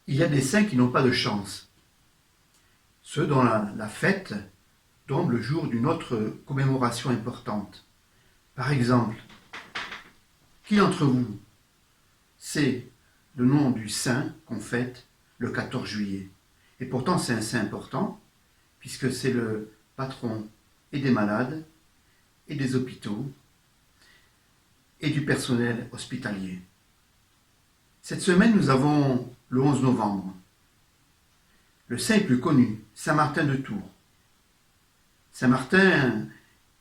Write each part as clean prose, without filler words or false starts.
Il y a des saints qui n'ont pas de chance, ceux dont la fête tombe le jour d'une autre commémoration importante. Par exemple, qui d'entre vous sait le nom du saint qu'on fête le 14 juillet? Et pourtant c'est un saint important, puisque c'est le patron et des malades, et des hôpitaux, et du personnel hospitalier. Cette semaine, nous avons le 11 novembre. Le saint est plus connu, Saint Martin de Tours. Saint Martin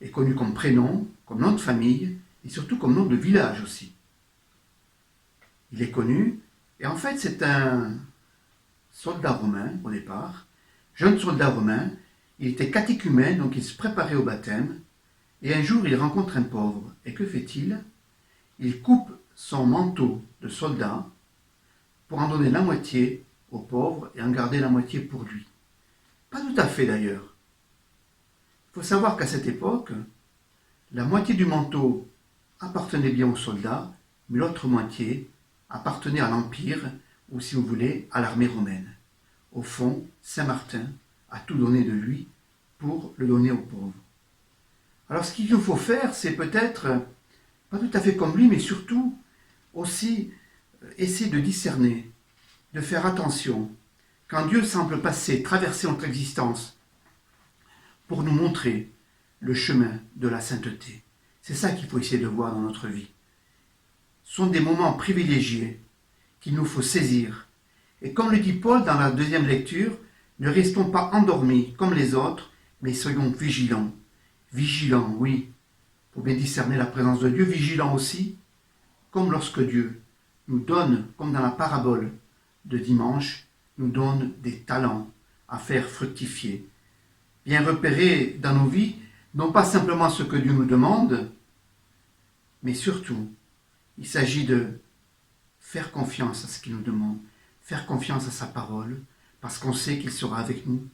est connu comme prénom, comme nom de famille, et surtout comme nom de village aussi. Il est connu, et en fait c'est un soldat romain au départ, jeune soldat romain. Il était catéchumène, donc il se préparait au baptême, et un jour il rencontre un pauvre, et que fait-il? Il coupe son manteau de soldat pour en donner la moitié au pauvre et en garder la moitié pour lui. Pas tout à fait d'ailleurs. Il faut savoir qu'à cette époque, la moitié du manteau appartenait bien aux soldats, mais l'autre moitié appartenait à l'Empire, ou si vous voulez, à l'armée romaine. Au fond, Saint Martin a tout donné de lui pour le donner aux pauvres. Alors ce qu'il nous faut faire, c'est peut-être, pas tout à fait comme lui, mais surtout aussi essayer de discerner, de faire attention, quand Dieu semble passer, traverser notre existence pour nous montrer le chemin de la sainteté. C'est ça qu'il faut essayer de voir dans notre vie. Ce sont des moments privilégiés qu'il nous faut saisir. Et comme le dit Paul dans la deuxième lecture, ne restons pas endormis comme les autres, mais soyons vigilants. Vigilants, oui, pour bien discerner la présence de Dieu. Vigilants aussi, comme lorsque Dieu nous donne, comme dans la parabole de dimanche, nous donne des talents à faire fructifier. Bien repérer dans nos vies, non pas simplement ce que Dieu nous demande, mais surtout, il s'agit de faire confiance à ce qu'il nous demande, faire confiance à sa parole, parce qu'on sait qu'il sera avec nous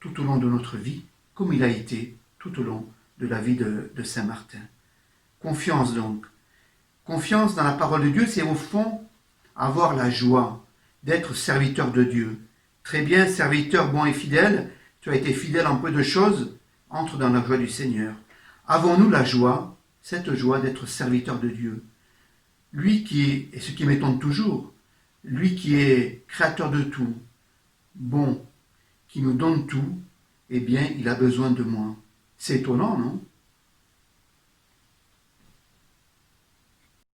tout au long de notre vie, comme il a été tout au long de la vie de Saint Martin. Confiance donc. Confiance dans la parole de Dieu, c'est au fond avoir la joie d'être serviteur de Dieu. Très bien, serviteur bon et fidèle, tu as été fidèle en peu de choses, entre dans la joie du Seigneur. Avons-nous la joie, cette joie d'être serviteur de Dieu? Lui qui est, et ce qui m'étonne toujours, lui qui est créateur de tout, bon, qui nous donne tout, eh bien, il a besoin de moi. C'est étonnant, non?